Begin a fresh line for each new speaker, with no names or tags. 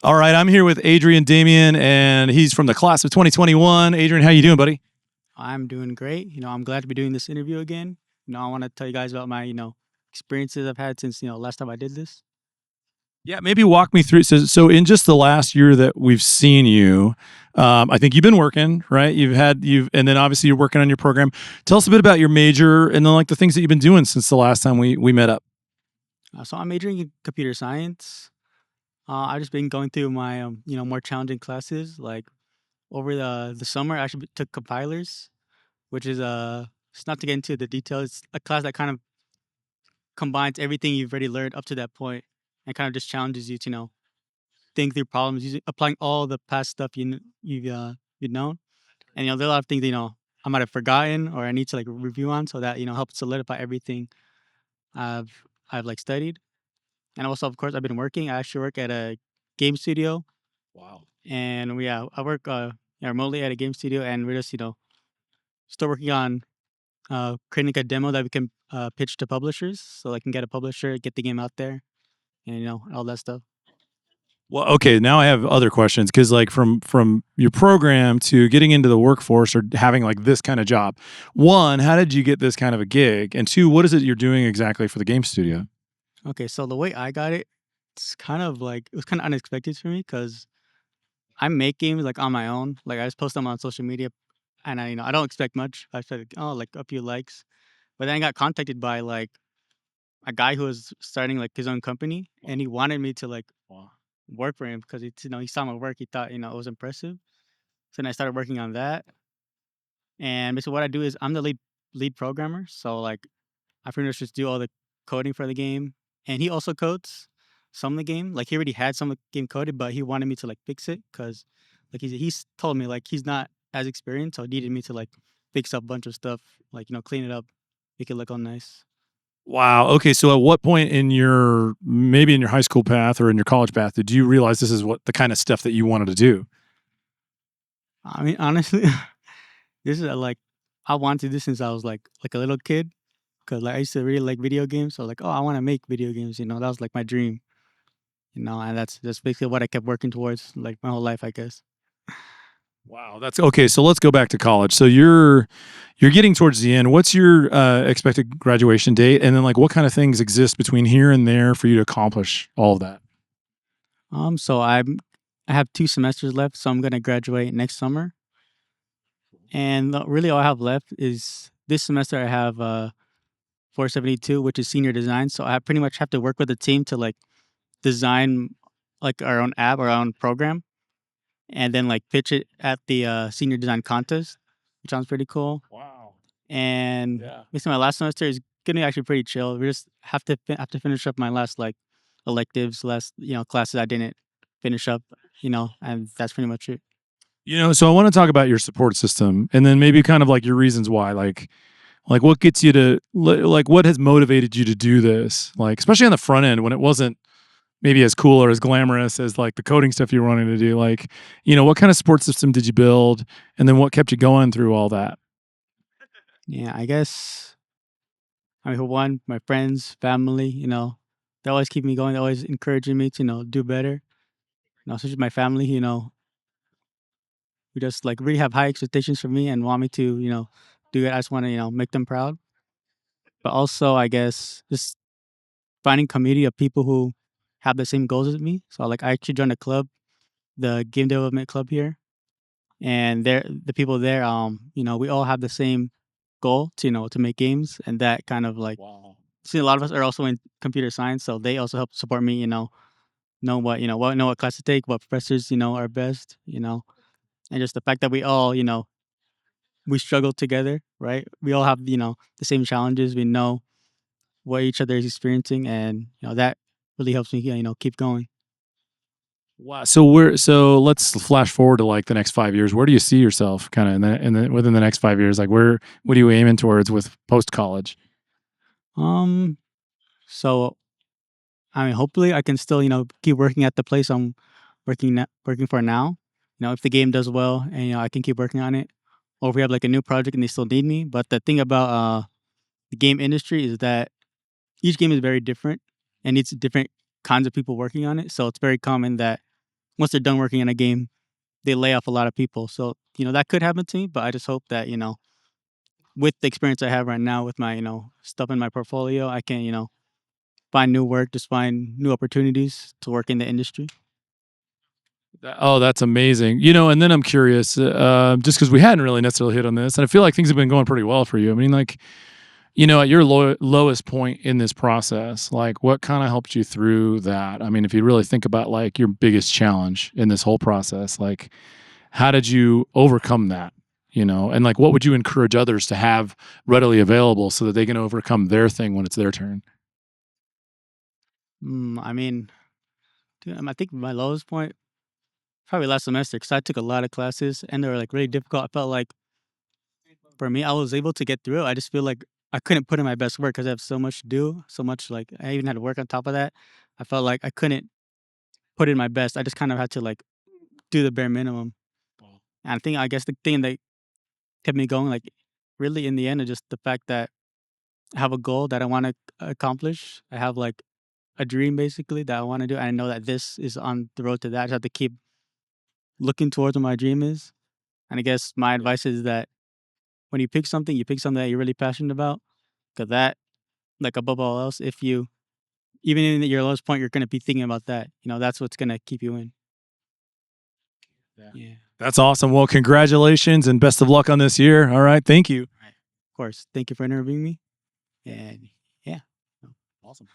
All right, I'm here with Adrian Damien, and he's from the class of 2021. Adrian, how you doing, buddy?
I'm doing great. I'm glad to be doing this interview again. I want to tell you guys about my, experiences I've had since, last time I did this.
Yeah, maybe walk me through. So in just the last year that we've seen you, I think you've been working, right? And then obviously you're working on your program. Tell us a bit about your major, and then like the things that you've been doing since the last time we met up.
So I'm majoring in computer science. I've just been going through my, more challenging classes. Like over the summer, I actually took compilers, which is, it's not to get into the details. It's a class that kind of combines everything you've already learned up to that point and kind of just challenges you to, think through problems using applying all the past stuff you've known. And there are a lot of things I might have forgotten or I need to like review on, so that helps solidify everything I've like studied. And also, of course, I've been working. I actually work at a game studio,
Wow.
and I work remotely at a game studio, and we're just still working on creating a demo that we can pitch to publishers, so I can get a publisher, get the game out there, and all that stuff.
Well, okay, now I have other questions because like from your program to getting into the workforce or having like this kind of job. One, how did you get this kind of a gig? And two, what is it you're doing exactly for the game studio?
Okay, so the way I got it, it was kind of unexpected for me because I make games like on my own. Like I just post them on social media, and I don't expect much. I said, oh, like a few likes, but then I got contacted by like a guy who was starting like his own company, and he wanted me to like
Wow.
work for him because it's he saw my work, he thought it was impressive. So then I started working on that, and basically what I do is I'm the lead programmer. So like I pretty much just do all the coding for the game, and he also codes some of the game. Like he already had some of the game coded, but he wanted me to like fix it because like he's told me like he's not as experienced, so he needed me to like fix up a bunch of stuff, like clean it up, make it look all nice.
Wow. Okay. So, at what point in your maybe in your high school path or in your college path did you realize this is what the kind of stuff that you wanted to do?
I mean, honestly, this is like I wanted to do this since I was like a little kid because like I used to really like video games. So like, oh, I want to make video games. That was like my dream. And that's basically what I kept working towards like my whole life, I guess.
Wow. That's okay. So let's go back to college. So you're getting towards the end. What's your expected graduation date? And then like what kind of things exist between here and there for you to accomplish all of that?
So I have 2 semesters left, so I'm gonna graduate next summer. And really, all I have left is this semester. I have 472, which is senior design. So I pretty much have to work with a team to like design like our own app, our own program, and then like pitch it at the senior design contest, which sounds pretty cool.
Wow.
And
Yeah.
basically, my last semester is gonna be actually pretty chill. We just have to finish up my last like electives, last classes I didn't finish up, and that's pretty much it.
So I want to talk about your support system and then maybe kind of like your reasons why, like what gets you to like what has motivated you to do this? Like especially on the front end when it wasn't maybe as cool or as glamorous as like the coding stuff you were wanting to do. Like, what kind of support system did you build? And then what kept you going through all that?
Yeah, I guess. I mean, for one, my friends, family, they always keep me going. They're always encouraging me to do better. Especially my family, who just like really have high expectations for me and want me to do it. I just want to make them proud. But also, I guess just finding community of people who have the same goals as me. So like I actually joined a club, the game development club here, and the people there, we all have the same goal to to make games, and that kind of like
Wow.
see a lot of us are also in computer science, so they also help support me. Know what know what class to take, what professors are best, and just the fact that we all we struggle together, right? We all have the same challenges. We know what each other is experiencing, and that really helps me keep going.
Wow. So let's flash forward to like the next 5 years. Where do you see yourself kind of within the next 5 years? Like what are you aiming towards with post college?
Um, so I mean, hopefully, I can still keep working at the place I'm working for now. If the game does well, and I can keep working on it, or if we have like a new project and they still need me. But the thing about the game industry is that each game is very different and needs different kinds of people working on it. So it's very common that once they're done working in a game, they lay off a lot of people. So that could happen to me, but I just hope that with the experience I have right now with my stuff in my portfolio, I can find new work, just find new opportunities to work in the industry.
Oh, that's amazing. And then I'm curious, just because we hadn't really necessarily hit on this, and I feel like things have been going pretty well for you. I mean, like, at your lowest point in this process, like, what kind of helped you through that? I mean, if you really think about like your biggest challenge in this whole process, like, how did you overcome that? And like, what would you encourage others to have readily available so that they can overcome their thing when it's their turn?
I mean, I think my lowest point probably last semester because I took a lot of classes and they were like really difficult. I felt like for me, I was able to get through it. I just feel like I couldn't put in my best work because I have so much to do, so much like I even had to work on top of that. I felt like I couldn't put in my best. I just kind of had to like do the bare minimum. And I guess the thing that kept me going, like really in the end, is just the fact that I have a goal that I want to accomplish. I have like a dream basically that I want to do. And I know that this is on the road to that. I just have to keep looking towards what my dream is. And I guess my advice is that when you pick something that you're really passionate about. Because that, like above all else, if you, even in your lowest point, you're going to be thinking about that. That's what's going to keep you in. Yeah.
That's awesome. Well, congratulations and best of luck on this year. All right. Thank you.
Of course. Thank you for interviewing me. And yeah.
Awesome.